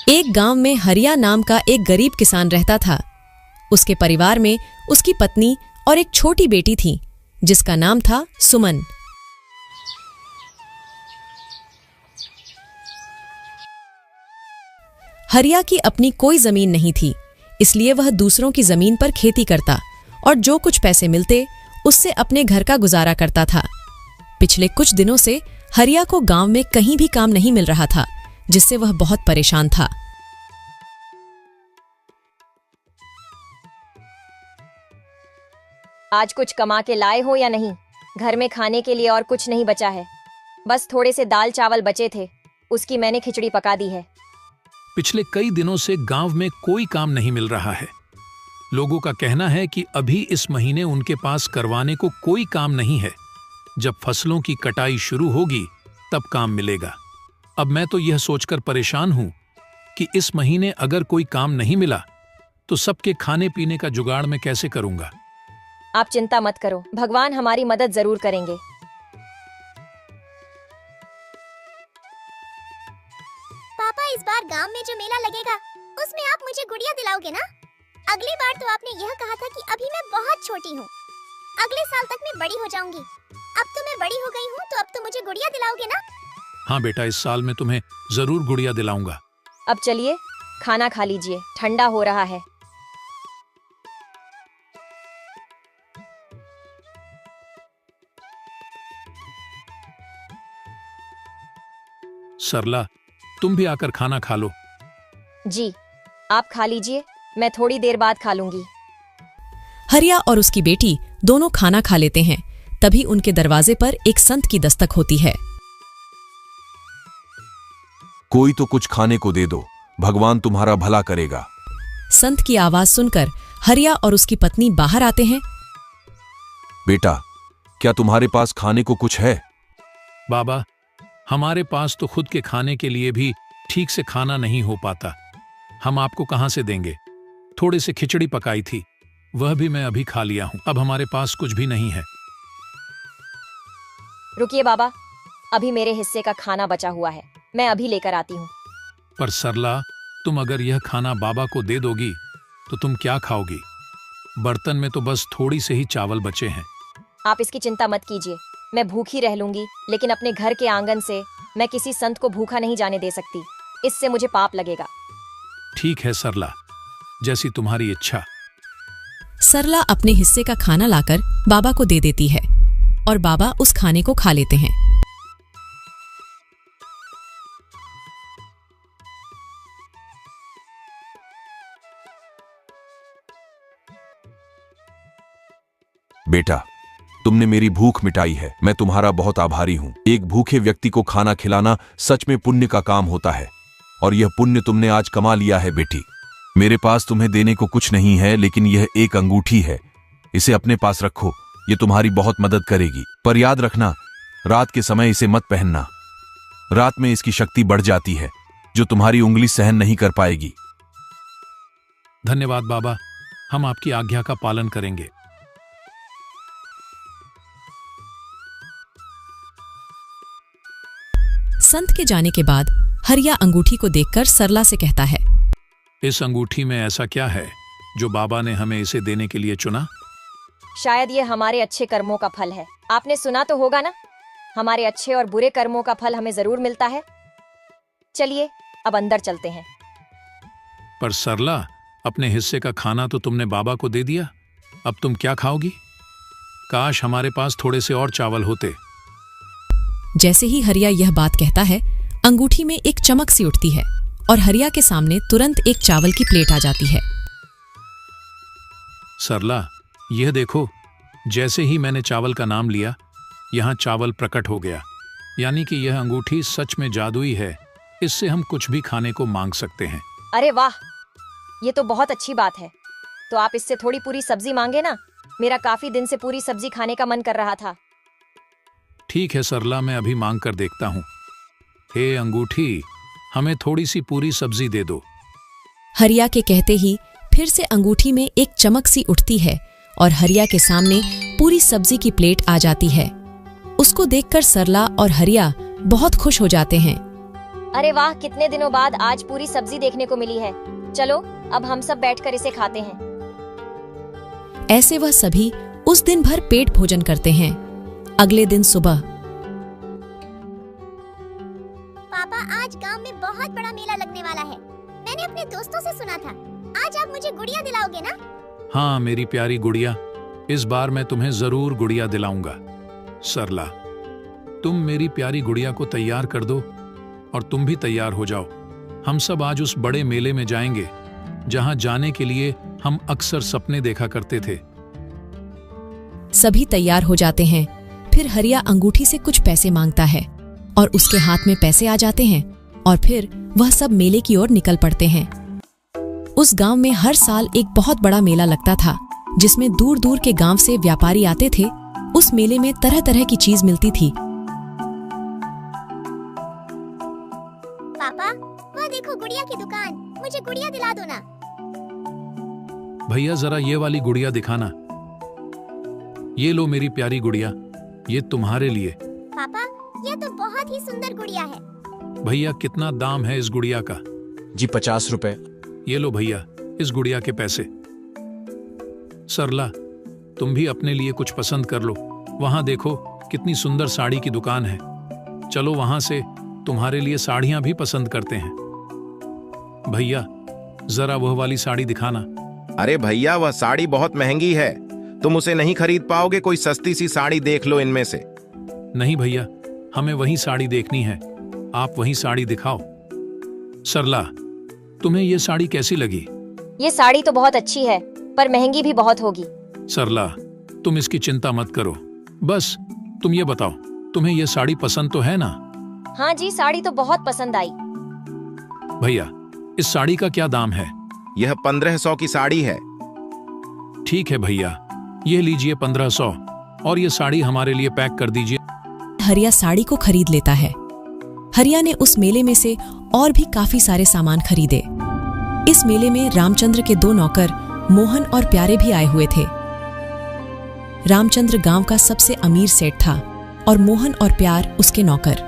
एक गांव में हरिया नाम का एक गरीब किसान रहता था। उसके परिवार में उसकी पत्नी और एक छोटी बेटी थी जिसका नाम था सुमन। हरिया की अपनी कोई जमीन नहीं थी, इसलिए वह दूसरों की जमीन पर खेती करता और जो कुछ पैसे मिलते उससे अपने घर का गुजारा करता था। पिछले कुछ दिनों से हरिया को गांव में कहीं भी काम नहीं मिल रहा था, जिससे वह बहुत परेशान था। आज कुछ कमा के लाए हो या नहीं? घर में खाने के लिए और कुछ नहीं बचा है। बस थोड़े से दाल चावल बचे थे, उसकी मैंने खिचड़ी पका दी है। पिछले कई दिनों से गांव में कोई काम नहीं मिल रहा है। लोगों का कहना है कि अभी इस महीने उनके पास करवाने को कोई काम नहीं है। जब फसलों की कटाई शुरू होगी तब काम मिलेगा। अब मैं तो यह सोचकर परेशान हूं कि इस महीने अगर कोई काम नहीं मिला तो सबके खाने पीने का जुगाड़ मैं कैसे करूंगा। आप चिंता मत करो, भगवान हमारी मदद जरूर करेंगे। पापा, इस बार गांव में जो मेला लगेगा उसमें आप मुझे गुड़िया दिलाओगे ना? अगली बार तो आपने यह कहा था कि अभी मैं बहुत छोटी हूँ, अगले साल तक मैं बड़ी हो जाऊंगी। अब तो मैं बड़ी हो गई हूँ, तो अब तो मुझे गुड़िया दिलाओगे ना? हाँ बेटा, इस साल मैं तुम्हें जरूर गुड़िया दिलाऊंगा। अब चलिए खाना खा लीजिए, ठंडा हो रहा है। सरला, तुम भी आकर खाना खा लो। जी, आप खा लीजिए, मैं थोड़ी देर बाद खा लूंगी। हरिया और उसकी बेटी दोनों खाना खा लेते हैं। तभी उनके दरवाजे पर एक संत की दस्तक होती है। कोई तो कुछ खाने को दे दो, भगवान तुम्हारा भला करेगा। संत की आवाज सुनकर हरिया और उसकी पत्नी बाहर आते हैं। बेटा, क्या तुम्हारे पास खाने को कुछ है? बाबा, हमारे पास तो खुद के खाने के लिए भी ठीक से खाना नहीं हो पाता। हम आपको कहां से देंगे? थोड़े से खिचड़ी पकाई थी, वह भी मैं अभी खा लिया हूं। अब हमारे पास कुछ भी नहीं है। रुकिए बाबा, अभी मेरे हिस्से का खाना बचा हुआ है, मैं अभी लेकर आती हूँ। पर सरला, तुम अगर यह खाना बाबा को दे दोगी तो तुम क्या खाओगी? बर्तन में तो बस थोड़ी से ही चावल बचे हैं। आप इसकी चिंता मत कीजिए, मैं भूखी रह लूंगी, लेकिन अपने घर के आंगन से मैं किसी संत को भूखा नहीं जाने दे सकती। इससे मुझे पाप लगेगा। ठीक है सरला, जैसी तुम्हारी इच्छा। सरला अपने हिस्से का खाना लाकर बाबा को दे देती है और बाबा उस खाने को खा लेते हैं। बेटा, तुमने मेरी भूख मिटाई है, मैं तुम्हारा बहुत आभारी हूं। एक भूखे व्यक्ति को खाना खिलाना सच में पुण्य का काम होता है, और यह पुण्य तुमने आज कमा लिया है बेटी। मेरे पास तुम्हें देने को कुछ नहीं है, लेकिन यह एक अंगूठी है, इसे अपने पास रखो, ये तुम्हारी बहुत मदद करेगी। पर याद रखना, रात के समय इसे मत पहनना। रात में इसकी शक्ति बढ़ जाती है, जो तुम्हारी उंगली सहन नहीं कर पाएगी। धन्यवाद बाबा, हम आपकी आज्ञा का पालन करेंगे। संत के जाने के बाद हरिया अंगूठी को देखकर सरला से कहता है, इस अंगूठी में ऐसा क्या है जो बाबा ने हमें इसे देने के लिए चुना? शायद ये हमारे अच्छे कर्मों का फल है। आपने सुना तो होगा ना, हमारे अच्छे और बुरे कर्मों का फल हमें जरूर मिलता है। चलिए अब अंदर चलते हैं। पर सरला, अपने हिस्से का खाना तो तुमने बाबा को दे दिया, अब तुम क्या खाओगी? काश हमारे पास थोड़े से और चावल होते। जैसे ही हरिया यह बात कहता है, अंगूठी में एक चमक सी उठती है और हरिया के सामने तुरंत एक चावल की प्लेट आ जाती है। सरला, यह देखो, जैसे ही मैंने चावल का नाम लिया, यहाँ चावल प्रकट हो गया। यानी कि यह अंगूठी सच में जादुई है, इससे हम कुछ भी खाने को मांग सकते हैं। अरे वाह, ये तो बहुत अच्छी बात है। तो आप इससे थोड़ी पूरी सब्जी मांगे ना, मेरा काफी दिन से पूरी सब्जी खाने का मन कर रहा था। ठीक है सरला, मैं अभी मांग कर देखता हूँ। हे अंगूठी, हमें थोड़ी सी पूरी सब्जी दे दो। हरिया के कहते ही फिर से अंगूठी में एक चमक सी उठती है और हरिया के सामने पूरी सब्जी की प्लेट आ जाती है। उसको देखकर सरला और हरिया बहुत खुश हो जाते हैं। अरे वाह, कितने दिनों बाद आज पूरी सब्जी देखने को मिली है। चलो अब हम सब बैठकर इसे खाते हैं। ऐसे वह सभी उस दिन भर पेट भोजन करते हैं। अगले दिन सुबह पापा, आज गांव में बहुत बड़ा मेला लगने वाला है। मैंने अपने दोस्तों से सुना था। आज आप मुझे गुड़िया दिलाओगे ना? हाँ मेरी प्यारी गुड़िया, इस बार मैं तुम्हें जरूर गुड़िया दिलाऊंगा। सरला, तुम मेरी प्यारी गुड़िया को तैयार कर दो और तुम भी तैयार हो जाओ। हम सब आज उस बड़े मेले में जाएंगे जहां जाने के लिए हम अक्सर सपने देखा करते थे। सभी तैयार हो जाते हैं। फिर हरिया अंगूठी से कुछ पैसे मांगता है और उसके हाथ में पैसे आ जाते हैं और फिर वह सब मेले की ओर निकल पड़ते हैं। उस गांव में हर साल एक बहुत बड़ा मेला लगता था जिसमें दूर दूर के गांव से व्यापारी आते थे। उस मेले में तरह तरह की चीज मिलती थी। पापा, वह देखो गुड़िया की दुकान। मुझे गुड़िया दिला दो ना। भैया जरा ये वाली गुड़िया दिखाना। ये लो मेरी प्यारी गुड़िया, ये तुम्हारे लिए। पापा, यह तो बहुत ही सुंदर गुड़िया है। भैया कितना दाम है इस गुड़िया का? जी 50 रुपए। ये लो भैया इस गुड़िया के पैसे। सरला, तुम भी अपने लिए कुछ पसंद कर लो। वहां देखो कितनी सुंदर साड़ी की दुकान है। चलो वहां से तुम्हारे लिए साड़ियां भी पसंद करते हैं। भैया जरा वह वाली साड़ी दिखाना। अरे भैया, वह साड़ी बहुत महंगी है, तुम उसे नहीं खरीद पाओगे। कोई सस्ती सी साड़ी देख लो इनमें से। नहीं भैया, हमें वही साड़ी देखनी है, आप वही साड़ी दिखाओ। सरला, तुम्हें ये साड़ी कैसी लगी? ये साड़ी तो बहुत अच्छी है, पर महंगी भी बहुत होगी। सरला, तुम इसकी चिंता मत करो। बस तुम ये बताओ, तुम्हें ये साड़ी पसंद तो है ना? हाँ जी, साड़ी तो बहुत पसंद आई। भैया इस साड़ी का क्या दाम है? यह 1500 की साड़ी है। ठीक है भैया, ये लीजिए 1500 और ये साड़ी हमारे लिए पैक कर दीजिए। हरिया साड़ी को खरीद लेता है। हरिया ने उस मेले में से और भी काफी सारे सामान खरीदे। इस मेले में रामचंद्र के 2 नौकर मोहन और प्यारे भी आए हुए थे। रामचंद्र गांव का सबसे अमीर सेठ था और मोहन और प्यार उसके नौकर।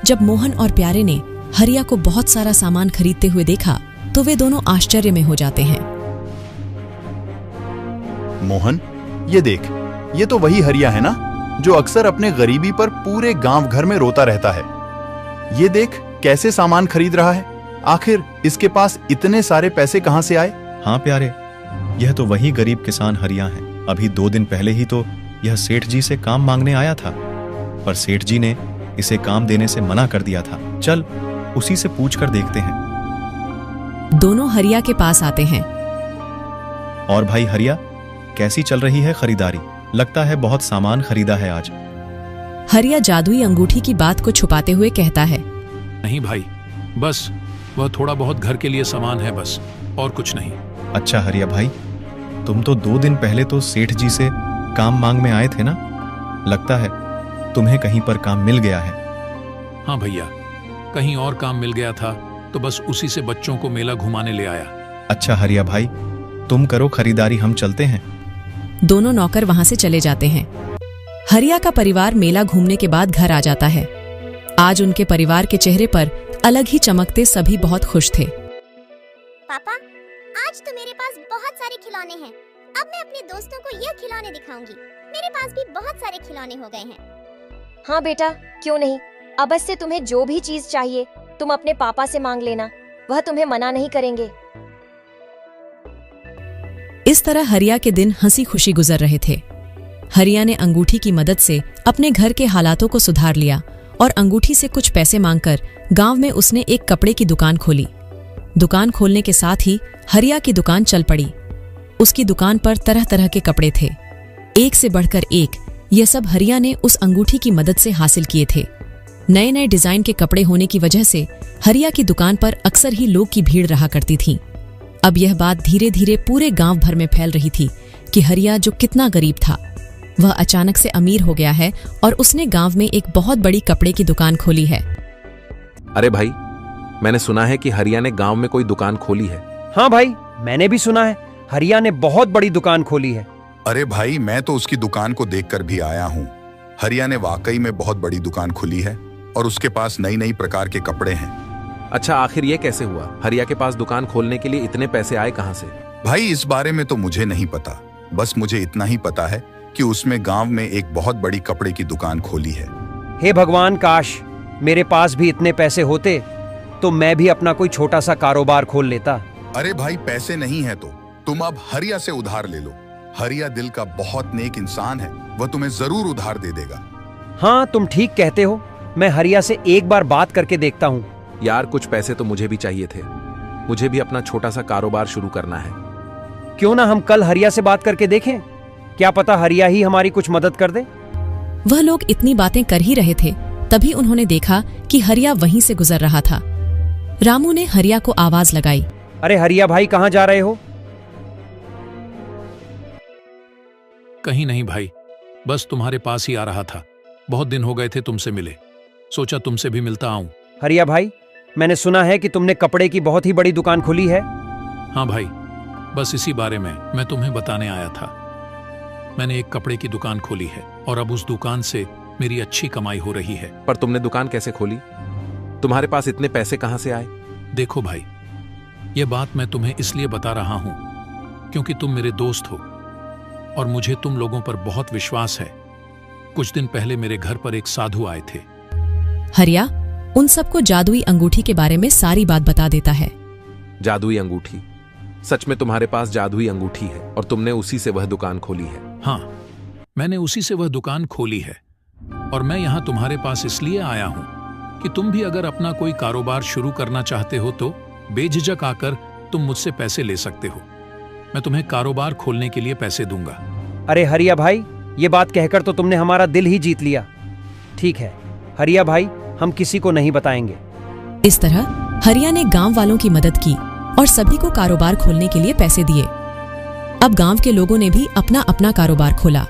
जब मोहन और प्यारे ने हरिया को बहुत सारा सामान खरीदते हुए देखा तो वे दोनों आश्चर्य में हो जाते हैं। मोहन, ये देख, ये तो वही हरिया है ना जो अक्सर अपने गरीबी पर पूरे गांव भर में रोता रहता है। ये देख कैसे सामान खरीद रहा है। आखिर इसके पास इतने सारे पैसे कहां से आए? हाँ प्यारे, यह तो वही गरीब किसान हरिया है। अभी 2 दिन पहले ही तो यह सेठ जी से काम मांगने आया था, पर सेठ जी ने इसे काम देने से मना कर दिया था। चल उसी से पूछ कर देखते हैं। दोनों हरिया के पास आते हैं। और भाई हरिया, कैसी चल रही है खरीदारी? लगता है बहुत सामान खरीदा है आज। हरिया जादुई अंगूठी की बात को छुपाते हुए कहता है। नहीं भाई, बस वह थोड़ा बहुत घर के लिए सामान है बस, और कुछ नहीं। अच्छा हरिया भाई, तुम तो 2 दिन पहले तो सेठ जी से काम मांग में आए थे ना? लगता है तुम्हें कहीं पर काम मिल गया है। हाँ भैया, कहीं और काम मिल गया था तो बस उसी से बच्चों को मेला घुमाने ले आया। अच्छा हरिया भाई, तुम करो खरीदारी, हम चलते हैं। दोनों नौकर वहां से चले जाते हैं। हरिया का परिवार मेला घूमने के बाद घर आ जाता है। आज उनके परिवार के चेहरे पर अलग ही चमकते सभी बहुत खुश थे। पापा, आज तो मेरे पास बहुत सारे खिलौने हैं। अब मैं अपने दोस्तों को यह खिलौने दिखाऊंगी। मेरे पास भी बहुत सारे खिलौने हो गए हैं। हाँ बेटा, क्यों नहीं। अब से तुम्हें जो भी चीज चाहिए तुम अपने पापा से मांग लेना, वह तुम्हें मना नहीं करेंगे। इस तरह हरिया के दिन हंसी खुशी गुजर रहे थे। हरिया ने अंगूठी की मदद से अपने घर के हालातों को सुधार लिया और अंगूठी से कुछ पैसे मांगकर गांव में उसने एक कपड़े की दुकान खोली। दुकान खोलने के साथ ही हरिया की दुकान चल पड़ी। उसकी दुकान पर तरह तरह के कपड़े थे, एक से बढ़कर एक। यह सब हरिया ने उस अंगूठी की मदद से हासिल किए थे। नए नए डिजाइन के कपड़े होने की वजह से हरिया की दुकान पर अक्सर ही लोग की भीड़ रहा करती थी। अब यह बात धीरे धीरे पूरे गांव भर में फैल रही थी कि हरिया जो कितना गरीब था। वह अचानक से अमीर हो गया है और उसने गांव में एक बहुत बड़ी कपड़े की दुकान खोली है। अरे भाई, मैंने सुना है कि हरिया ने गांव में कोई दुकान खोली है। हाँ भाई, मैंने भी सुना है हरिया ने बहुत बड़ी दुकान खोली है। अरे भाई, मैं तो उसकी दुकान को देखकर भी आया हूँ। हरिया ने वाकई में बहुत बड़ी दुकान खुली है और उसके पास नई नई प्रकार के कपड़े हैं। अच्छा, आखिर ये कैसे हुआ? हरिया के पास दुकान खोलने के लिए इतने पैसे आए कहाँ से? भाई, इस बारे में तो मुझे नहीं पता, बस मुझे इतना ही पता है कि उसमें गांव में एक बहुत बड़ी कपड़े की दुकान खोली है। हे भगवान, काश मेरे पास भी इतने पैसे होते तो मैं भी अपना कोई छोटा सा कारोबार खोल लेता। अरे भाई, पैसे नहीं है तो तुम अब हरिया से उधार ले लो। हरिया दिल का बहुत नेक इंसान है, वह तुम्हें जरूर उधार दे देगा। हाँ, तुम ठीक कहते हो, मैं हरिया से एक बार बात करके देखता हूँ। यार, कुछ पैसे तो मुझे भी चाहिए थे। मुझे भी अपना छोटा सा कारोबार शुरू करना है। क्यों ना हम कल हरिया से बात करके देखें, क्या पता हरिया ही हमारी कुछ मदद कर दे। वह लोग इतनी बातें कर ही रहे थे, तभी उन्होंने देखा कि हरिया वहीं से गुजर रहा था। रामू ने हरिया को आवाज लगाई। अरे हरिया भाई, कहाँ जा रहे हो? कहीं नहीं भाई, बस तुम्हारे पास ही आ रहा था। बहुत दिन हो गए थे तुमसे मिले, सोचा तुमसे भी मिलता आऊं। हरिया भाई, मैंने सुना है कि तुमने कपड़े की बहुत ही बड़ी दुकान खोली है। हाँ भाई, बस इसी बारे में मैं तुम्हें बताने आया था। मैंने एक कपड़े की दुकान खोली है और अब उस दुकान से मेरी अच्छी कमाई हो रही है। पर तुमने दुकान कैसे खोली? तुम्हारे पास इतने पैसे कहाँ से आए? देखो भाई, ये बात मैं तुम्हें इसलिए बता रहा हूं क्योंकि तुम मेरे दोस्त हो और मुझे तुम लोगों पर बहुत विश्वास है। कुछ दिन पहले मेरे घर पर एक साधु आए थे। हरिया उन सबको जादुई अंगूठी के बारे में सारी बात बता देता है। जादुई अंगूठी? सच में तुम्हारे पास जादुई अंगूठी है और तुमने उसी से वह दुकान खोली है? हाँ, मैंने उसी से वह दुकान खोली है और मैं यहाँ तुम्हारे पास इसलिए आया हूँ कि तुम भी अगर अपना कोई कारोबार शुरू करना चाहते हो तो बेझिझक आकर तुम मुझसे पैसे ले सकते हो। मैं तुम्हें कारोबार खोलने के लिए पैसे दूंगा। अरे हरिया भाई, ये बात कहकर तो तुमने हमारा दिल ही जीत लिया। ठीक है हरिया भाई, हम किसी को नहीं बताएंगे। इस तरह हरिया ने गांव वालों की मदद की और सभी को कारोबार खोलने के लिए पैसे दिए। अब गांव के लोगों ने भी अपना अपना कारोबार खोला।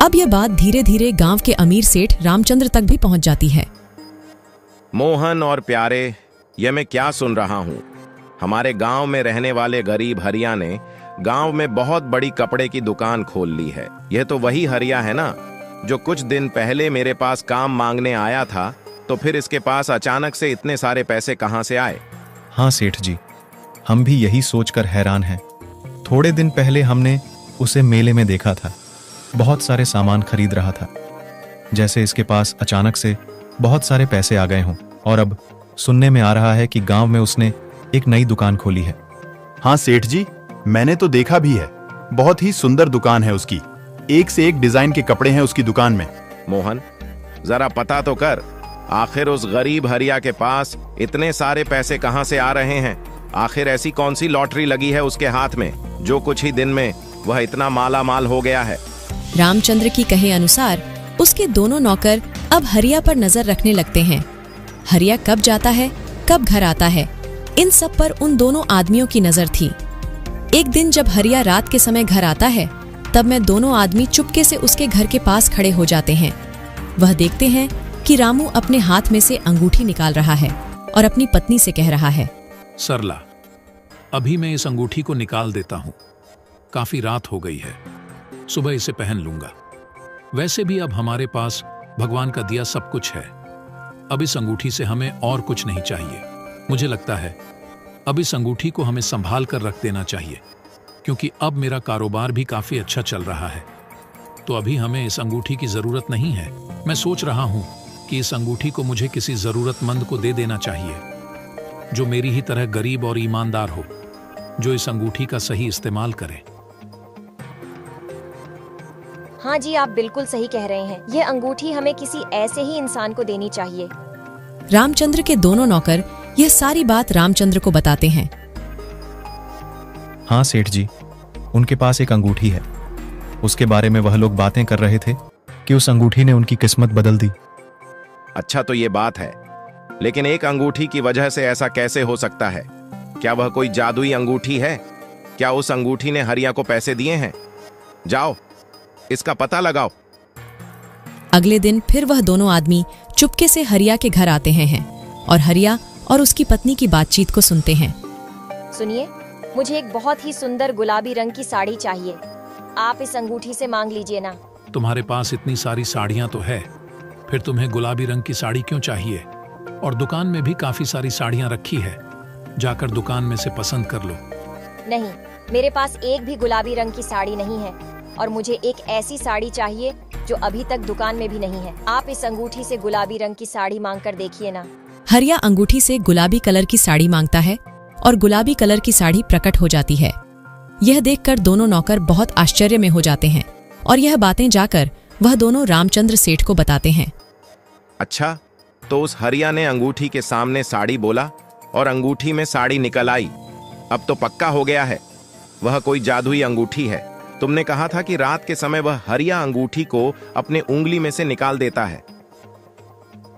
अब यह बात धीरे धीरे गांव के अमीर सेठ रामचंद्र तक भी पहुंच जाती है। मोहन और प्यारे, यह मैं क्या सुन रहा हूँ? हमारे गांव में रहने वाले गरीब हरिया ने गांव में बहुत बड़ी कपड़े की दुकान खोल ली है। यह तो वही हरिया है ना जो कुछ दिन पहले मेरे पास काम मांगने आया था, तो फिर इसके पास अचानक से इतने सारे पैसे कहाँ से आए? हाँ सेठ जी, हम भी यही सोचकर हैरान हैं। थोड़े दिन पहले हमने उसे मेले में देखा था, बहुत सारे सामान खरीद रहा था, जैसे इसके पास अचानक से बहुत सारे पैसे आ गए हों। और अब सुनने में आ रहा है कि गांव में उसने एक नई दुकान खोली है। हाँ सेठ जी, मैंने तो देखा भी है। बहुत ही सुंदर दुकान है उसकी, एक से एक डिजाइन के कपड़े हैं उसकी दुकान में। मोहन, जरा पता तो कर, आखिर उस गरीब हरिया के पास इतने सारे पैसे कहाँ से आ रहे हैं? आखिर ऐसी कौन सी लॉटरी लगी है उसके हाथ में जो कुछ ही दिन में वह इतना माला माल हो गया है? रामचंद्र की कहे अनुसार उसके दोनों नौकर अब हरिया पर नजर रखने लगते हैं। हरिया कब जाता है, कब घर आता है, इन सब पर उन दोनों आदमियों की नजर थी। एक दिन जब हरिया रात के समय घर आता है, तब मैं दोनों आदमी चुपके से उसके घर के पास खड़े हो जाते हैं। वह देखते हैं कि रामू अपने हाथ में से अंगूठी निकाल रहा है और अपनी पत्नी से कह रहा है, सरला, अभी मैं इस अंगूठी को निकाल देता हूं। काफी रात हो गई है, सुबह इसे पहन लूंगा। वैसे भी अब हमारे पास भगवान का दिया सब कुछ है। अब इस अंगूठी से हमें और कुछ नहीं चाहिए। मुझे लगता है अब इस अंगूठी को हमें संभाल कर रख देना चाहिए, क्योंकि अब मेरा कारोबार भी काफी अच्छा चल रहा है। तो अभी हमें इस अंगूठी की जरूरत नहीं है। मैं सोच रहा हूं कि इस अंगूठी को मुझे किसी जरूरतमंद को दे देना चाहिए, जो मेरी ही तरह गरीब और ईमानदार हो, जो इस अंगूठी का सही इस्तेमाल करे। हाँ जी, आप बिल्कुल सही कह रहे हैं। ये अंगूठी हमें किसी ऐसे ही इंसान को देनी चाहिए। रामचंद्र के दोनों नौकर यह सारी बात रामचंद्र को बताते हैं। हाँ सेठ जी, उनके पास एक अंगूठी है। उसके बारे में वह लोग बातें कर रहे थे कि उस अंगूठी ने उनकी किस्मत बदल दी। अच्छा, तो ये बात है, लेकिन एक अंगूठी की वजह से ऐसा कैसे हो सकता है? क्या वह कोई जादुई अंगूठी है? क्या उस अंगूठी ने हरिया को पैसे दिए हैं? जाओ, इसका पता लगाओ। अगले दिन फिर वह दोनों आदमी चुपके से हरिया के घर आते हैं और हरिया और उसकी पत्नी की बातचीत को सुनते हैं। सुनिए, मुझे एक बहुत ही सुंदर गुलाबी रंग की साड़ी चाहिए। आप इस अंगूठी से मांग लीजिए ना। तुम्हारे पास इतनी सारी साड़ियां तो है, फिर तुम्हें गुलाबी रंग की साड़ी क्यों चाहिए? और दुकान में भी काफी सारी साड़ियां रखी है, जाकर दुकान में से पसंद कर लो। नहीं, मेरे पास एक भी गुलाबी रंग की साड़ी नहीं है और मुझे एक ऐसी साड़ी चाहिए जो अभी तक दुकान में भी नहीं है। आप इस अंगूठी से गुलाबी रंग की साड़ी मांग कर देखिए ना। हरिया अंगूठी से गुलाबी कलर की साड़ी मांगता है और गुलाबी कलर की साड़ी प्रकट हो जाती है। यह देखकर दोनों नौकर बहुत आश्चर्य में हो जाते हैं और यह बातें जाकर वह दोनों रामचंद्र सेठ को बताते हैं। अच्छा, तो उस हरिया ने अंगूठी के सामने साड़ी बोला और अंगूठी में साड़ी निकल आई। अब तो पक्का हो गया है, वह कोई जादुई अंगूठी है। तुमने कहा था कि रात के समय वह हरिया अंगूठी को अपने उंगली में से निकाल देता है।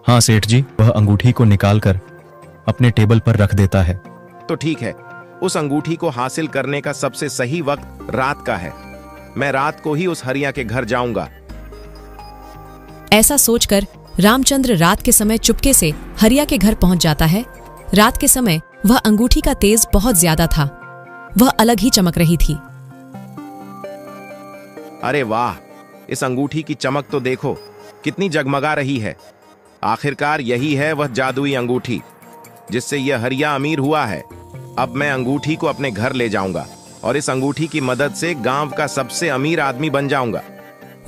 हाँ सेठ जी, वह अंगूठी को निकालकर अपने टेबल पर रख देता है। तो ठीक है, उस अंगूठी को हासिल करने का सबसे सही वक्त रात का है। मैं रात को ही उस हरिया के घर जाऊंगा। ऐसा सोचकर रामचंद्र रात के समय चुपके से हरिया के घर पहुंच जाता है। रात के समय वह अंगूठी का तेज बहुत ज्यादा था, वह अलग ही चमक रही थी। अरे वाह, इस अंगूठी की चमक तो देखो, कितनी जगमगा रही है। आखिरकार यही है वह जादुई अंगूठी जिससे यह हरिया अमीर हुआ है। अब मैं अंगूठी को अपने घर ले जाऊंगा और इस अंगूठी की मदद से गांव का सबसे अमीर आदमी बन जाऊंगा।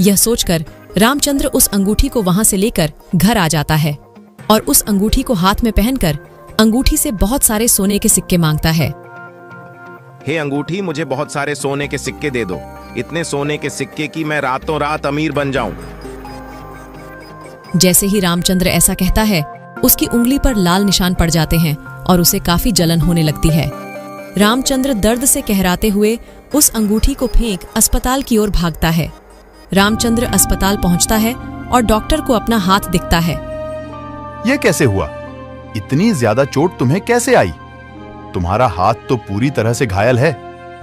यह सोचकर रामचंद्र उस अंगूठी को वहां से लेकर घर आ जाता है और उस अंगूठी को हाथ में पहनकर अंगूठी से बहुत सारे सोने के सिक्के मांगता है। हे अंगूठी, मुझे बहुत सारे सोने के सिक्के दे दो, इतने सोने के सिक्के कि मैं रातों रात अमीर बन जाऊं। जैसे ही रामचंद्र ऐसा कहता है, उसकी उंगली पर लाल निशान पड़ जाते हैं और उसे काफी जलन होने लगती है। रामचंद्र दर्द से कहराते हुए उस अंगूठी को फेंक अस्पताल की ओर भागता है। रामचंद्र अस्पताल पहुंचता है और डॉक्टर को अपना हाथ दिखता है। यह कैसे हुआ? इतनी ज्यादा चोट तुम्हें कैसे आई? तुम्हारा हाथ तो पूरी तरह से घायल है।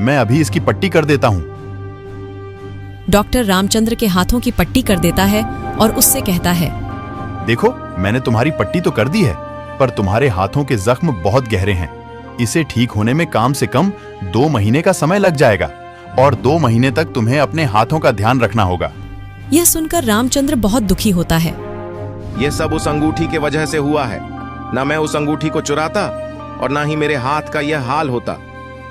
मैं अभी इसकी पट्टी कर देता हूं। डॉक्टर रामचंद्र के हाथों की पट्टी कर देता है और उससे कहता है, देखो, मैंने तुम्हारी पट्टी तो कर दी है, पर तुम्हारे हाथों के जख्म बहुत गहरे हैं। इसे ठीक होने में कम से कम 2 महीने का समय लग जाएगा और 2 महीने तक तुम्हें अपने हाथों का ध्यान रखना होगा। यह सुनकर रामचंद्र बहुत दुखी होता है। यह सब उस अंगूठी के वजह से हुआ है। न मैं उस अंगूठी को चुराता और ना ही मेरे हाथ का यह हाल होता।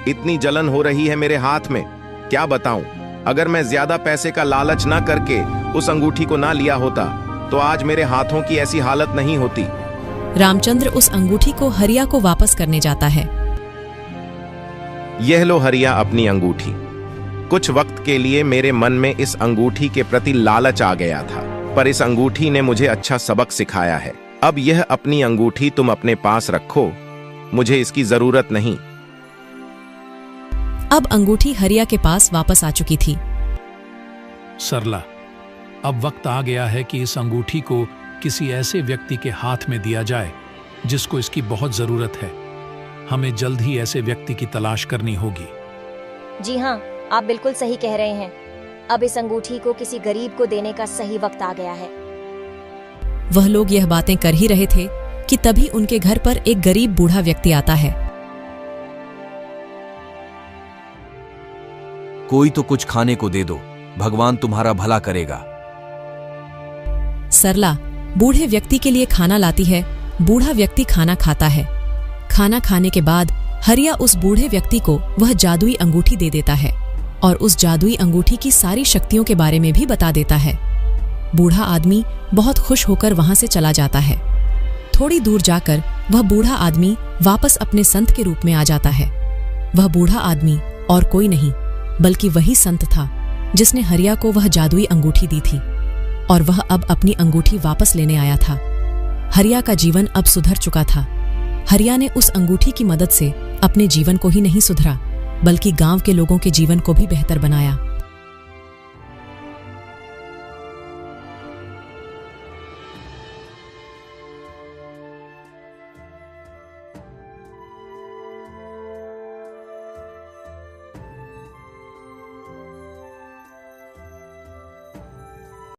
इतनी जलन हो रही है मेरे हाथ में, क्या बताऊं। अगर मैं ज्यादा पैसे का लालच ना करके उस अंगूठी को ना लिया होता तो आज मेरे हाथों की ऐसी हालत नहीं होती। रामचंद्र उस अंगूठी को हरिया को वापस करने जाता है। यह लो हरिया अपनी अंगूठी। कुछ वक्त के लिए मेरे मन में इस अंगूठी के प्रति लालच आ गया था, पर इस अंगूठी ने मुझे अच्छा सबक सिखाया है। अब यह अपनी अंगूठी तुम अपने पास रखो, मुझे इसकी जरूरत नहीं। अब अंगूठी हरिया के पास वापस आ चुकी थी। सरला, अब वक्त आ गया है कि इस अंगूठी को किसी ऐसे व्यक्ति के हाथ में दिया जाए जिसको इसकी बहुत जरूरत है। हमें जल्द ही ऐसे व्यक्ति की तलाश करनी होगी। जी हाँ, आप बिल्कुल सही कह रहे हैं। अब इस अंगूठी को किसी गरीब को देने का सही वक्त आ गया है। वह लोग यह बातें कर ही रहे थे कि तभी उनके घर पर एक गरीब बूढ़ा व्यक्ति आता है। कोई तो कुछ खाने को दे दो, भगवान तुम्हारा भला करेगा। सरला बूढ़े व्यक्ति के लिए खाना लाती है। बूढ़ा व्यक्ति खाना खाता है। खाना खाने के बाद हरिया उस बूढ़े व्यक्ति को वह जादुई अंगूठी दे देता है और उस जादुई अंगूठी की सारी शक्तियों के बारे में भी बता देता है। बूढ़ा आदमी बहुत खुश होकर वहां से चला जाता है। थोड़ी दूर जाकर वह बूढ़ा आदमी वापस अपने संत के रूप में आ जाता है। वह बूढ़ा आदमी और कोई नहीं बल्कि वही संत था जिसने हरिया को वह जादुई अंगूठी दी थी और वह अब अपनी अंगूठी वापस लेने आया था। हरिया का जीवन अब सुधर चुका था। हरिया ने उस अंगूठी की मदद से अपने जीवन को ही नहीं सुधरा बल्कि गांव के लोगों के जीवन को भी बेहतर बनाया।